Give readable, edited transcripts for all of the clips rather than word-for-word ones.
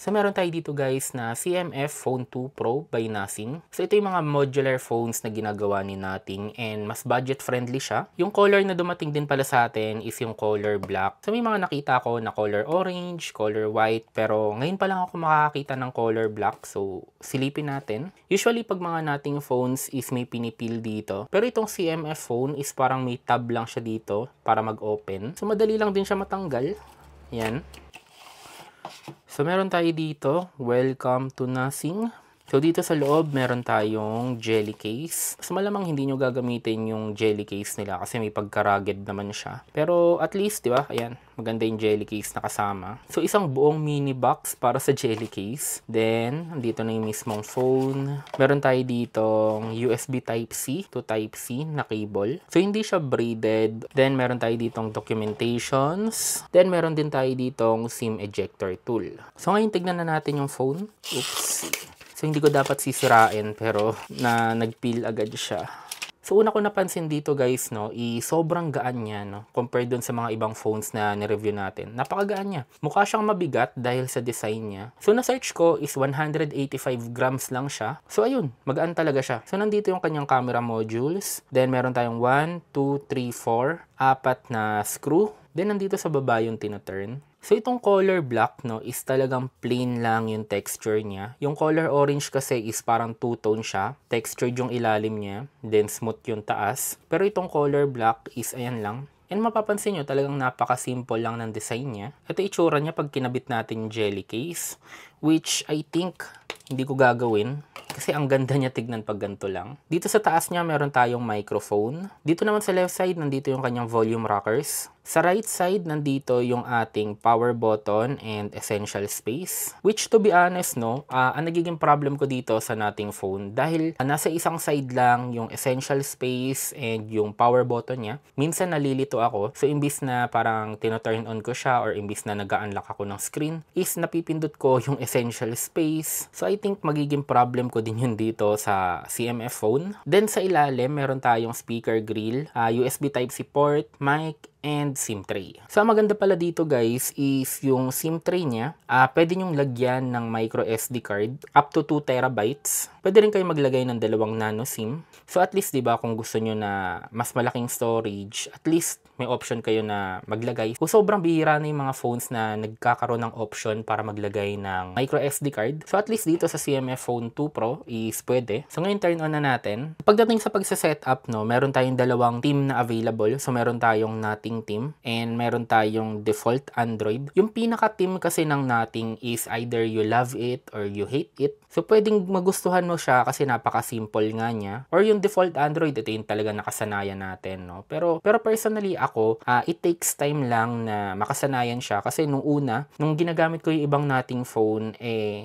So meron tayo dito guys na CMF Phone 2 Pro by Nothing. So ito yung mga modular phones na ginagawa ni Nothing and mas budget friendly siya. Yung color na dumating din pala sa atin is yung color black. So may mga nakita ko na color orange, color white, pero ngayon pa lang ako makakakita ng color black. So silipin natin. Usually pag mga Nothing phones is may pinipil dito. Pero itong CMF phone is parang may tab lang siya dito para mag-open. So madali lang din siya matanggal. Yan. So, meron tayo dito, welcome to Nothing. So, dito sa loob, meron tayong jelly case. So, malamang hindi nyo gagamitin yung jelly case nila kasi may pagka-rugged naman siya. Pero, at least, di ba? Ayan, maganda yung jelly case na kasama. So, isang buong mini box para sa jelly case. Then, dito na yung mismong phone. Meron tayo ditong USB Type-C to Type-C na cable. So, hindi siya braided. Then, meron tayo ditong documentations. Then, meron din tayo ditong SIM ejector tool. So, ngayon, tignan na natin yung phone. Oops. So, hindi ko dapat sisirain pero nagpeel agad siya. So, una ko napansin dito guys, no, sobrang gaan niya, no, compared dun sa mga ibang phones na nireview natin. Napakagaan niya. Mukha siyang mabigat dahil sa design niya. So, na-search ko is 185 grams lang siya. So, ayun, magaan talaga siya. So, nandito yung kanyang camera modules. Then, meron tayong 1, 2, 3, 4, 4 na screw. Then, nandito sa baba yung tinaturn. So, itong color black, no, is talagang plain lang yung texture niya. Yung color orange kasi is parang two-tone siya. Textured yung ilalim niya, then smooth yung taas. Pero itong color black is ayan lang. And mapapansin nyo, talagang napaka-simple lang ng design niya. Ito itsura niya pag kinabit natin yung jelly case, which I think hindi ko gagawin. Kasi ang ganda niya tignan pag ganito lang. Dito sa taas niya, meron tayong microphone. Dito naman sa left side, nandito yung kanyang volume rockers. Sa right side, nandito yung ating power button and essential space. Which to be honest, no, ang nagiging problem ko dito sa Nothing phone, dahil nasa isang side lang yung essential space and yung power button niya, minsan nalilito ako. So, imbis na parang tino-turn on ko siya or imbis na nag-unlock ako ng screen, is napipindot ko yung essential space. So, I think magiging problem ko din yun dito sa CMF phone. Then, sa ilalim, meron tayong speaker grill, USB Type-C port, mic, and SIM tray. So, ang maganda pala dito guys is yung SIM tray niya, pwede nyong lagyan ng micro SD card up to 2 terabytes. Pwede rin kayo maglagay ng 2 nano SIM. So, at least, di ba, kung gusto nyo na mas malaking storage, at least may option kayo na maglagay. Kung sobrang bihira na yung mga phones na nagkakaroon ng option para maglagay ng micro SD card. So, at least dito sa CMF Phone 2 Pro is pwede. So, ngayon turn on na natin. Pagdating sa pagsa-setup, no, meron tayong 2 team na available. So, meron tayong Nothing team and meron tayong default Android. Yung pinaka-team kasi ng Nothing is either you love it or you hate it. So, pwedeng magustuhan mo siya kasi napaka-simple nga niya. Or yung default Android, ito yung talaga nakasanayan natin, no? Pero personally, ako, it takes time lang na makasanayan siya kasi nung ginagamit ko yung ibang Nothing phone,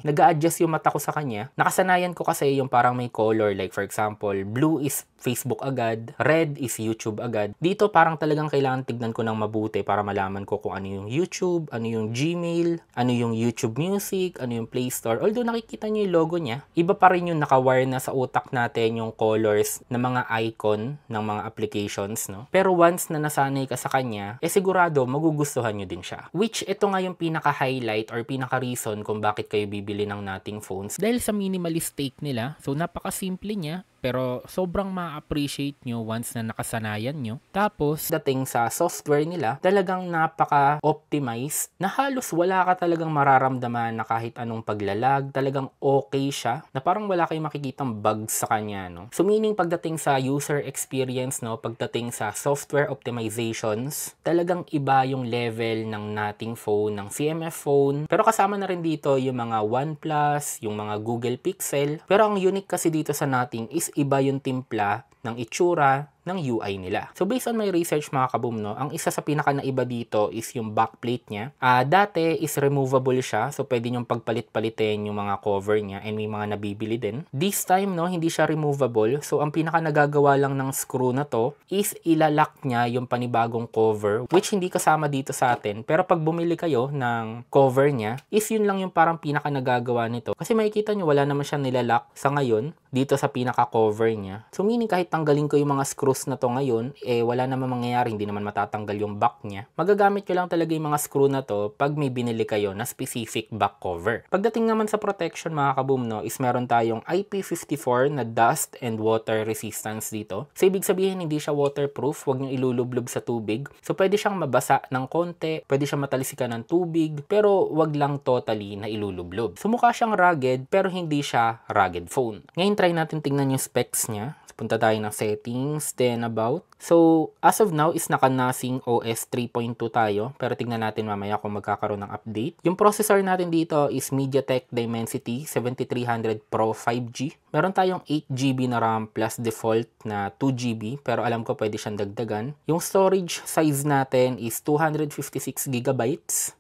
nag-a-adjust yung mata ko sa kanya. Nakasanayan ko kasi yung parang may color, like for example, blue is Facebook agad, red is YouTube agad. Dito parang talagang kailangan tignan ko ng mabuti para malaman ko kung ano yung YouTube, ano yung Gmail, ano yung YouTube Music, ano yung Play Store. Although nakikita nyo yung logo niya, iba pa rin yung nakawire na sa utak natin yung colors ng mga icon ng mga applications, no? Pero once na nasanay ka sa kanya, sigurado magugustuhan nyo din siya. Which ito nga yung pinaka-highlight or pinaka-reason kung bakit kayo bibili ng Nothing phones. Dahil sa minimalist take nila, so napaka-simple niya, pero sobrang ma-appreciate nyo once na nakasanayan nyo. Tapos, dating sa software nila, talagang napaka-optimized na halos wala ka talagang mararamdaman na kahit anong paglalag, talagang okay siya, na parang wala kayong makikitang bugs sa kanya, no? So, meaning pagdating sa user experience, no, pagdating sa software optimizations, talagang iba yung level ng Nothing phone, ng CMF phone. Pero kasama na rin dito yung mga OnePlus, yung mga Google Pixel. Pero ang unique kasi dito sa Nothing is iba yung timpla ng itsura ng UI nila. So, based on my research mga kaboom, no, ang isa sa pinaka-naiba dito is yung backplate niya. Dati is removable siya. So, pwede nyong pagpalit-palitin yung mga cover niya and may mga nabibili din. This time, no, hindi siya removable. So, ang pinaka-nagagawa lang ng screw na to is ilalak niya yung panibagong cover, which hindi kasama dito sa atin. Pero pag bumili kayo ng cover niya, is yun lang yung parang pinaka-nagagawa nito. Kasi makikita nyo, wala naman siya nilalak sa ngayon dito sa pinaka-cover niya. So, meaning kahit tanggalin ko yung mga screws na to ngayon, wala naman mangyayari, hindi naman matatanggal yung back niya. Magagamit nyo lang talaga yung mga screw na to pag may binili kayo na specific back cover. Pagdating naman sa protection mga kaboom, no, is meron tayong IP54 na dust and water resistance dito. So ibig sabihin hindi siya waterproof, huwag nyo ilulublob sa tubig. So pwede siyang mabasa ng konti, pwede siyang matalsikan ng tubig, pero wag lang totally na ilulublob. So mukha siyang rugged, pero hindi siya rugged phone. Ngayon try natin tingnan yung specs niya. Punta tayo ng settings, then about. So, as of now is naka-Nothing OS 3.2 tayo, pero tignan natin mamaya kung magkakaroon ng update. Yung processor natin dito is MediaTek Dimensity 7300 Pro 5G. Meron tayong 8GB na RAM plus default na 2GB, pero alam ko pwede siyang dagdagan. Yung storage size natin is 256GB,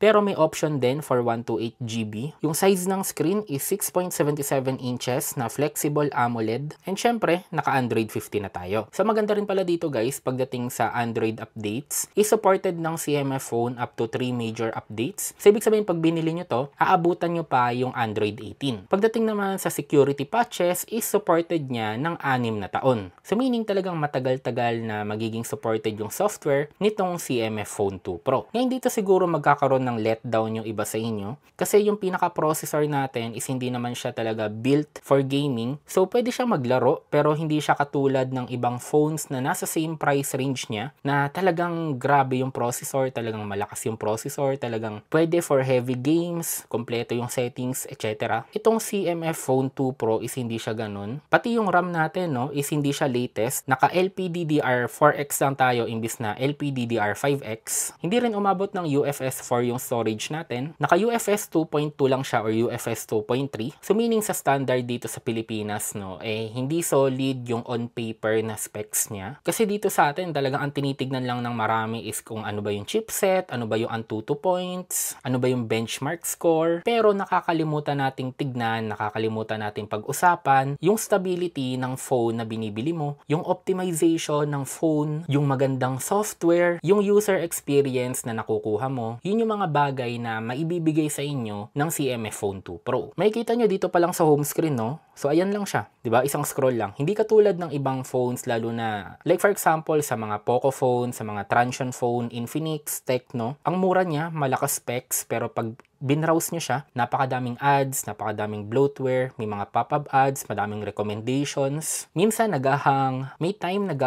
pero may option din for 128GB. Yung size ng screen is 6.77 inches na flexible AMOLED, and syempre, naka-Android 15 na tayo. So, maganda rin pala dito guys, pagdating sa Android updates, is supported ng CMF phone up to 3 major updates. So, ibig sabihin, pag binili nyo to, aabutan nyo pa yung Android 18. Pagdating naman sa security patches, is supported niya ng 6 na taon. So, meaning talagang matagal-tagal na magiging supported yung software nitong CMF Phone 2 Pro. Ngayon dito siguro magkakaroon ng letdown yung iba sa inyo, kasi yung pinaka-processor natin is hindi naman siya talaga built for gaming. So, pwede siya maglaro, pero hindi siya katulad ng ibang phones na nasa same price range niya na talagang grabe yung processor, talagang malakas yung processor, talagang pwede for heavy games, kompleto yung settings, etc. Itong CMF Phone 2 Pro is hindi siya ganun. Pati yung RAM natin, no, is hindi siya latest. Naka LPDDR4X lang tayo imbis na LPDDR5X. Hindi rin umabot ng UFS 4 yung storage natin. Naka UFS 2.2 lang siya or UFS 2.3. So meaning sa standard dito sa Pilipinas, no, hindi solid yung on paper na specs niya. Kasi dito sa atin, talagang ang tinitignan lang ng marami is kung ano ba yung chipset, ano ba yung Antutu points, ano ba yung benchmark score. Pero nakakalimutan nating tignan, nakakalimutan nating pag-usapan yung stability ng phone na binibili mo, yung optimization ng phone, yung magandang software, yung user experience na nakukuha mo. Yun yung mga bagay na maibibigay sa inyo ng CMF Phone 2 Pro. Makikita nyo dito pa lang sa home screen, no? So, ayan lang siya. 'Di ba? Isang scroll lang. Hindi katulad ng ibang phones, lalo na, like for example, sa mga Poco phone, sa mga Transsion phone, Infinix, Tecno. Ang mura niya, malakas specs, pero pag binrowse nyo siya, napakadaming ads, napakadaming bloatware, may mga pop-up ads, madaming recommendations. Minsan nagahang, may time na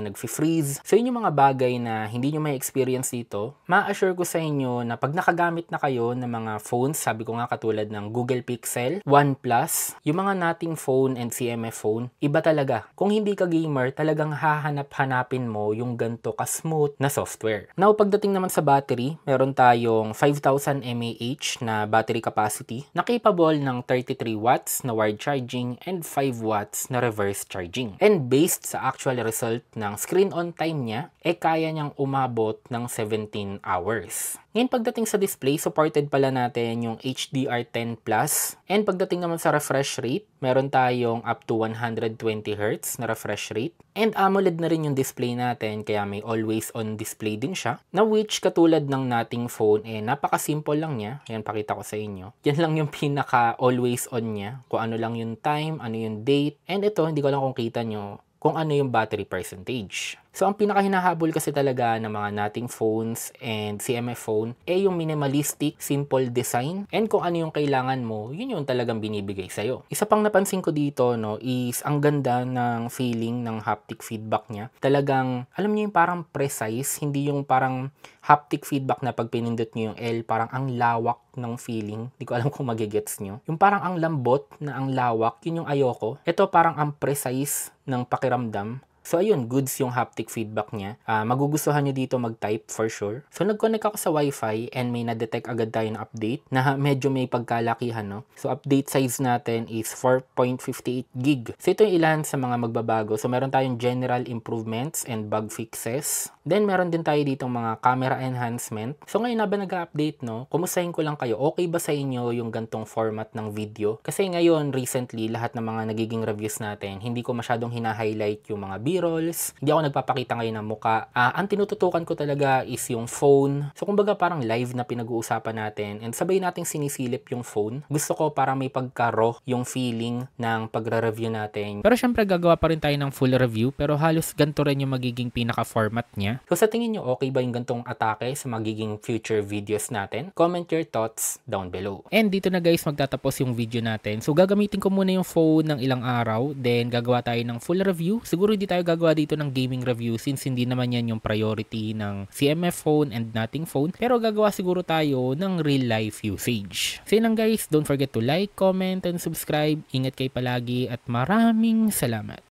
nag-freeze. So yun yung mga bagay na hindi nyo may experience dito. Ma-assure ko sa inyo na pag nakagamit na kayo ng mga phones, sabi ko nga katulad ng Google Pixel, OnePlus, yung mga nating phone and CMF phone, iba talaga. Kung hindi ka gamer, talagang hahanap-hanapin mo yung ganito ka-smooth na software. Now, pagdating naman sa battery, meron tayong 5,000 mAh na battery capacity na capable ng 33 watts na wired charging and 5 watts na reverse charging. And based sa actual result ng screen on time niya, kaya niyang umabot ng 17 hours. Ngayon pagdating sa display, supported pala natin yung HDR10+. And pagdating naman sa refresh rate, meron tayong up to 120Hz na refresh rate. And AMOLED na rin yung display natin, kaya may always on display din siya. Na which katulad ng nating phone, napaka-simple lang niya. Yan, pakita ko sa inyo. Yan lang yung pinaka always on niya. Kung ano lang yung time, ano yung date. And ito, hindi ko lang kung kita nyo kung ano yung battery percentage. So, ang pinaka-hinahabol kasi talaga ng mga nating phones and CMF phone yung minimalistic, simple design. And kung ano yung kailangan mo, yun yung talagang binibigay sa'yo. Isa pang napansin ko dito, no, is ang ganda ng feeling ng haptic feedback niya. Talagang, alam niyo yung parang precise, hindi yung parang haptic feedback na pag pinindot niyo yung L, parang ang lawak ng feeling. Hindi ko alam kung magigets nyo. Yung parang ang lambot na ang lawak, yun yung ayoko. Ito parang ang precise ng pakiramdam. So, ayun, goods yung haptic feedback niya. Magugustuhan nyo dito mag-type for sure. So, nag-connect ako sa Wi-Fi and may na-detect agad tayo na update na medyo may pagkalakihan, no? So, update size natin is 4.58 gig. So, ito yung ilan sa mga magbabago. So, meron tayong general improvements and bug fixes. Then, meron din tayo ditong mga camera enhancement. So, ngayon na ba nag-update, no? Kumustahin ko lang kayo. Okay ba sa inyo yung gantong format ng video? Kasi ngayon, recently, lahat ng mga nagiging reviews natin, hindi ko masyadong hina-highlight yung mga B-rolls. Hindi ako nagpapakita ngayon ng muka. Ang tinututukan ko talaga is yung phone. So kumbaga parang live na pinag-uusapan natin and sabay nating sinisilip yung phone. Gusto ko parang may pagka-raw yung feeling ng pagre-review natin. Pero syempre gagawa pa rin tayo ng full review pero halos ganito rin yung magiging pinaka-format niya. So sa tingin nyo okay ba yung gantong atake sa magiging future videos natin? Comment your thoughts down below. And dito na guys magtatapos yung video natin. So gagamitin ko muna yung phone ng ilang araw, then gagawa tayo ng full review. Siguro hindi tayo gagawa dito ng gaming review since hindi naman yan yung priority ng CMF phone and Nothing phone. Pero gagawa siguro tayo ng real life usage. So yun lang guys, don't forget to like, comment, and subscribe. Ingat kayo palagi at maraming salamat.